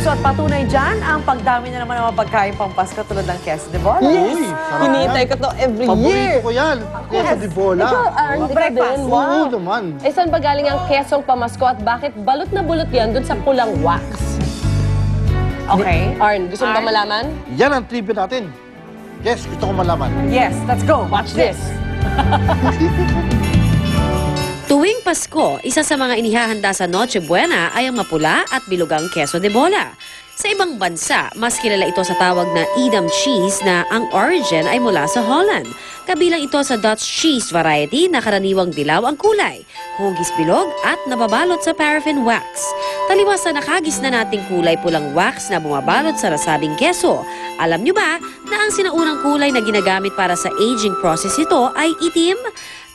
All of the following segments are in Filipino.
Puso at patunay dyan ang pagdami na naman ng mga pagkain pang Pasko tulad ng queso de bola. Yes! Hinihintay ko to every year. Paborito ko yan. Queso de bola. Ikaw breakfast. din. Oo naman. Eh, saan ba galing ang kesong pamasko at bakit balot na bulot yan dun sa pulang wax? Okay. Arn, gusto mo ba Arn? malaman? Yan ang trivia natin. Yes, gusto ko malaman. Yes, let's go. Watch this. Tuwing Pasko, isa sa mga inihahanda sa Noche Buena ay ang mapula at bilugang queso de bola. Sa ibang bansa, mas kilala ito sa tawag na Edam cheese na ang origin ay mula sa Holland. Kabilang ito sa Dutch cheese variety na karaniwang dilaw ang kulay, hugis bilog at nababalot sa paraffin wax. Taliwas sa nakagis na nating kulay pulang wax na bumabalot sa nasabing keso. Alam nyo ba na ang sinaunang kulay na ginagamit para sa aging process ito ay itim?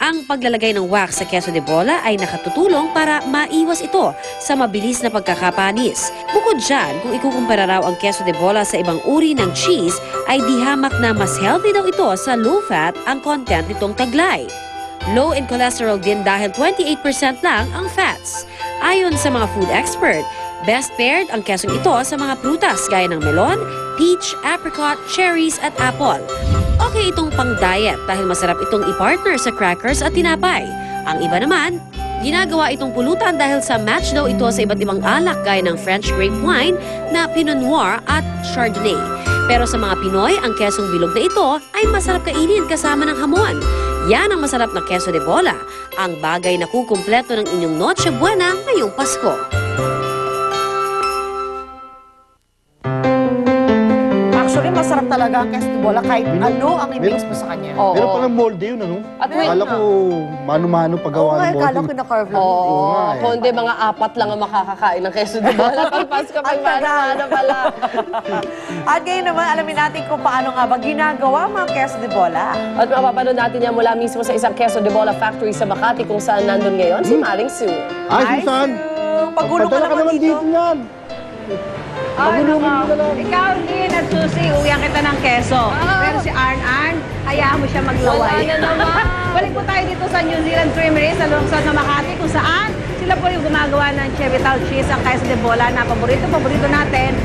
Ang paglalagay ng wax sa queso de bola ay nakatutulong para maiwas ito sa mabilis na pagkakapanis. Bukod dyan, kung ikukumpara raw ang queso de bola sa ibang uri ng cheese, ay di hamak na mas healthy daw ito sa low fat ang content nitong taglay. Low in cholesterol din dahil 28% lang ang fats. Ayon sa mga food expert, best paired ang kesong ito sa mga prutas gaya ng melon, peach, apricot, cherries at apple. Okay itong pang-diet dahil masarap itong i-partner sa crackers at tinapay. Ang iba naman, ginagawa itong pulutan dahil sa match daw ito sa iba't ibang alak gaya ng French grape wine na Pinot Noir at Chardonnay. Pero sa mga Pinoy, ang kesong bilog na ito ay masarap kainin kasama ng hamon. Yan ang masarap na queso de bola, ang bagay na kukumpleto ng inyong Noche Buena ngayong Pasko. Actually, masarap talaga ang queso de bola kahit ano ang i-mix mo sa kanya. Oo. Meron palang molde yun, ano? At wait, Akala ko mano-mano paggawa ng molde. Akala ko na-carve lang. Oo, nga eh. kundi mga 4 lang ang makakakain ng queso de bola. Pag Pasko, pag ano pala. At ngayon naman, alamin natin kung paano nga ba ginagawa ang mga queso de bola. At mapapanood natin yan mula mismo sa isang queso de bola factory sa Makati kung saan nandun ngayon si Maring Sue. Ay, Susan! Pagulong ka Padala ka naman naman dito. dito yan. Pagulungin mo na lang. Ikaw din at Susie, uwihan kita ng keso. Pero si Arn, hayaan mo siya maglaway. Wala na naman. Balik po tayo dito sa New Zealand Creamery sa lungsod ng Makati kung saan sila po yung gumagawa ng Chevital cheese, ang queso de bola na paborito natin.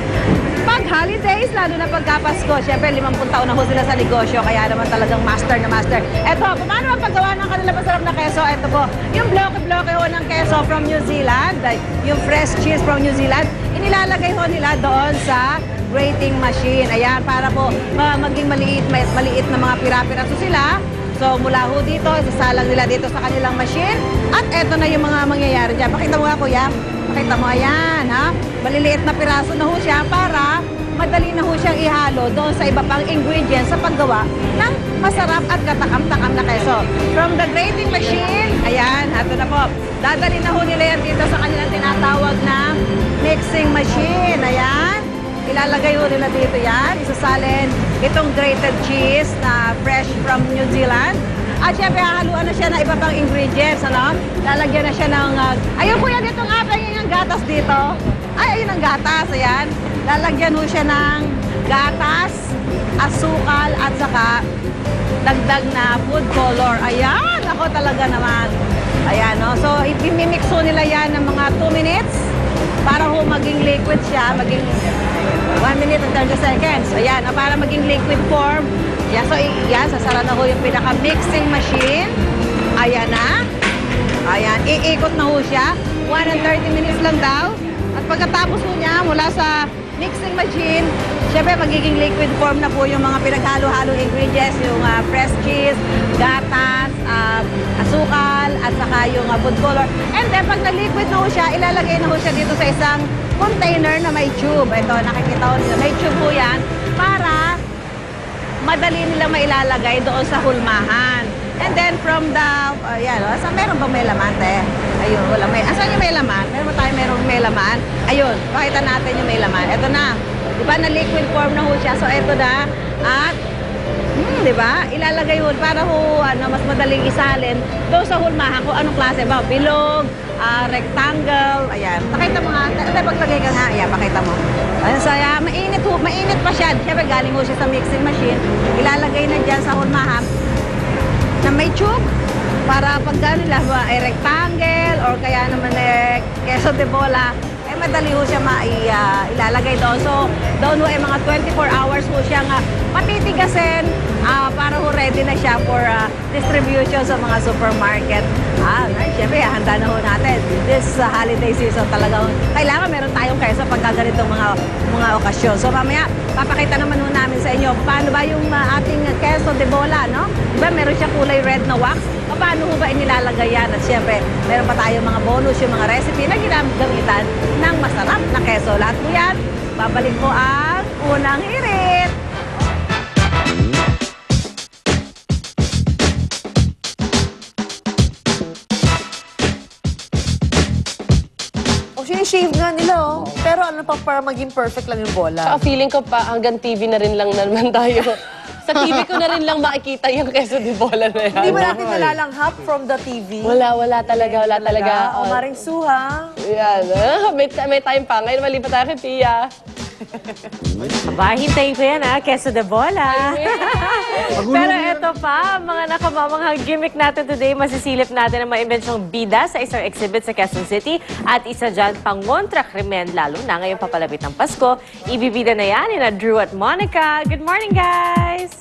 Pag holidays, lalo na pagka-Pasko, syempre 50 taon na ho sila sa negosyo, kaya naman talagang master na master. Eto, paano ang paggawa ng kanila masarap na keso? Eto po, yung bloke-bloke ho ng keso from New Zealand, yung fresh cheese from New Zealand, inilalagay ho nila doon sa grating machine. Ayan, para po maging maliit na mga pira-piraso sila. So, mula ho dito, isasalang nila dito sa kanilang machine. At eto na yung mga mangyayari dyan. Pakita mo nga, kuya. Pakita mo, ayan, ha? Maliliit na piraso na ho siya para madali na ho siyang ihalo doon sa iba pang ingredients sa paggawa ng masarap at katakam-takam na keso. From the grating machine, ayan, hato na po. Dadali na ho nila yan dito sa kanilang tinatawag na mixing machine. Ayan. Ilalagay ho nila dito yan. Isasalin itong grated cheese na fresh from New Zealand. At syempre, hahaluan na siya ng iba pang ingredients, ano? Lalagyan na siya ng... ayun, kuya, dito nga, pahingin ang gatas dito. Ay, ayun ang gatas, ayan. Lalagyan ho siya ng gatas, asukal, at saka dagdag na food color. Ayan, ako talaga naman. Ayan, no? So, ipimimix ho nila yan ng mga 2 minutes para ho maging liquid siya, maging 1 minute and 30 seconds. Ayan, para maging liquid form. Yan, so, yan, sasara na ho yung pinaka-mixing machine. Ayan na. Ayan, iikot na ho siya. 1 and 30 minutes lang daw. At pagkatapos ho niya, mula sa mixing machine, syempre magiging liquid form na po yung mga pinaghalo-halo ingredients, yung fresh cheese, gatas, asukal, at saka yung food color. And then, pag na-liquid na ho siya, ilalagay na ho siya dito sa isang container na may tube. Ito, nakikita ho nila, may tube po yan para madali nila mailalagay doon sa hulmahan. And then from the, ayan, asa meron bang may laman, te? Ayun, wala may. Asan yung may laman? Merong may laman. Ayun, pakita natin yung may laman. Ito na. Di ba, na liquid form na ho siya. So, ito na. At, di ba, ilalagay ho para ho, mas madaling isalin doon sa hulmahan kung anong klase ba. Bilog, rectangle, ayan. Pakita mo nga. Ate, paglagay ka nga. Ayan, pakita mo. Ayan, saya, mainit pa siya. Siyempre, galing ho siya sa mixing machine. Ilalagay na dyan sa hulmahan na may tube para pag nila ay rectangle or kaya naman queso de bola, napakadali ho siya ilalagay doon. So, doon ho ay mga 24 hours ho siyang patitigasin para ho ready na siya for distribution sa mga supermarket. Siyempre, handa na ho natin. This holiday season talagang kailangan meron tayong keso pagka ganitong mga okasyon. So, mamaya, papakita naman ho namin sa inyo paano ba yung ating keso de bola, no? Diba, meron siya kulay red na wax. Paano ho ba inilalagay yan? At siyempre, meron pa tayong mga bonus, yung mga recipe na ginagamitan ng masarap na keso. Lahat po yan, babalik po ang unang hirit. O, shave nga nila, oh. Pero ano pa, para maging perfect lang yung bola. Saka feeling ko pa, hanggang TV na rin lang naman tayo. Sa TV ko na rin lang makikita yung queso de bola na yan. Hindi mo natin nalalanghap from the TV. Wala talaga. O, Maring Suha. Yan. May time pa. Ngayon malipat tayo kay Pia. Aba, hintayin ko yan, Queso de bola. Pero ito pa, mga nakamamanghang gimmick natin today, masisilip natin ang mga imbensyong bida sa isang exhibit sa Quezon City at isa dyan pangontra krimen, lalo na ngayong papalapit ng Pasko. Ibibida na yan ni Drew at Monica. Good morning, guys!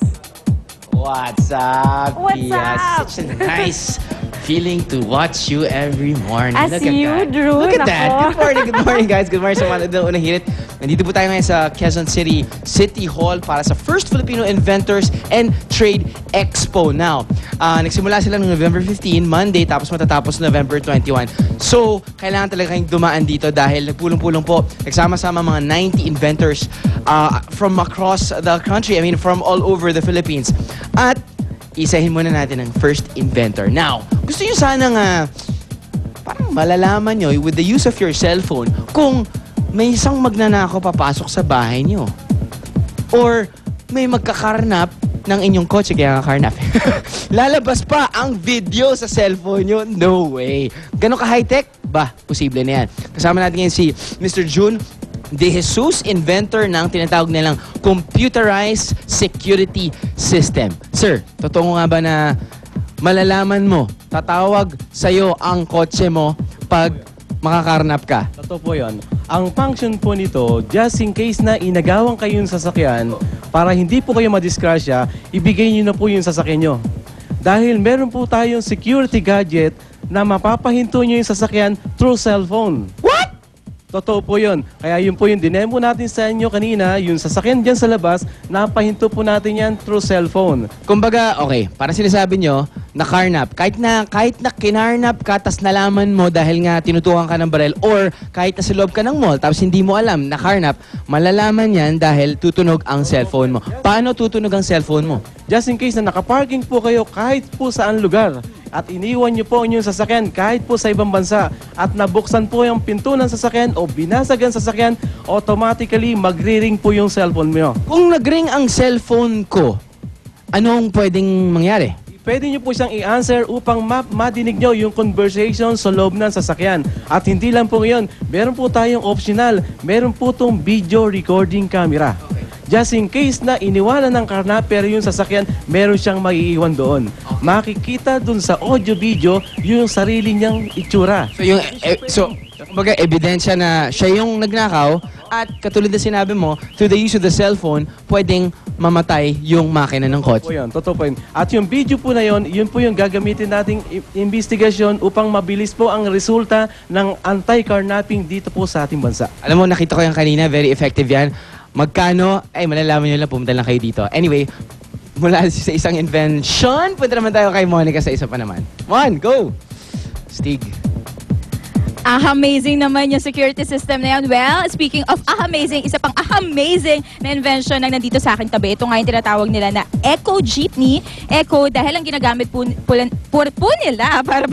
What's up, What's Pia? up? Such a nice feeling to watch you every morning. As Look at you, that. Drew. Look at that. Nako. Good morning, guys. Good morning sa mga unang hirit. Nandito po tayo ngayon sa Quezon City Hall para sa First Filipino Inventors and Trade Expo. Now, nagsimula sila noong November 15, Monday, tapos matatapos November 21. So, kailangan talaga kayong dumaan dito dahil nagpulong-pulong po, nagsama-sama mga 90 inventors from across the country. I mean, from all over the Philippines. At isahin muna natin ang first inventor. Now, gusto nyo sanang parang malalaman nyo with the use of your cellphone kung may isang magnanakaw papasok sa bahay nyo. Or may magkakarnap ng inyong kotse kaya kakarnap. Lalabas pa ang video sa cellphone nyo? No way. Ganon ka-high-tech? Ba, posible na yan. Kasama natin ngayon si Mr. June De Jesus, inventor ng tinatawag nilang computerized security system. Sir, totoo nga ba na malalaman mo, tatawag sa'yo ang kotse mo pag makakarnap ka? Totoo po yun. Ang function po nito, just in case na inagawan kayo yung sasakyan, para hindi po kayo madisgrasya, ibigay nyo na po yung sasakyan nyo. Dahil meron po tayong security gadget na mapapahinto nyo yung sasakyan through cellphone. What? Totoo po yun. Kaya yun po yung dinemo natin sa inyo kanina, yung sasakyan dyan sa labas, napahinto po natin yan through cellphone. Kumbaga, okay, para sinasabi nyo, na karnap, kahit na kinarnap ka, tas nalaman mo dahil nga tinutukan ka ng barel, or kahit na sa loob ka ng mall, tapos hindi mo alam na karnap, malalaman yan dahil tutunog ang cellphone mo. Paano tutunog ang cellphone mo? Just in case na nakaparking po kayo kahit po saan lugar at iniwan nyo po yung sasakyan kahit po sa ibang bansa at nabuksan po yung pinto ng sasakyan o binasag ang sasakyan, automatically magre-ring po yung cellphone mo. Kung nag-ring ang cellphone ko, anong pwedeng mangyari? Pwede nyo po siyang i-answer upang madinig nyo yung conversation sa loob ng sasakyan. At hindi lang po ngayon, meron po tayong optional, meron po itong video recording camera. Just in case na iniwanan ng karnap pero yung sasakyan, meron siyang maiiwan doon. Makikita dun sa audio-video yung sarili niyang itsura. So, kumbaga, ebidensya na siya yung nagnakaw at katulad na sinabi mo, through the use of the cellphone, pwedeng mamatay yung makina ng kotse. Totoo po yun. At yung video po na yun po yung gagamitin nating investigasyon upang mabilis po ang resulta ng anti-carnapping dito po sa ating bansa. Alam mo, nakita ko yan kanina, very effective yan. Magkano? Ay, malalaman nyo lang, pumunta lang kayo dito. Anyway, mula sa isang invention, punta naman tayo kay Monica sa isa pa naman. Mon, go! Stig. Amazing naman yung security system na yan. Well, speaking of amazing, isa pang amazing na invention na nandito sa akin tabi. Ito nga yung tinatawag nila na Eco Jeepney. Eco dahil ang ginagamit po nila para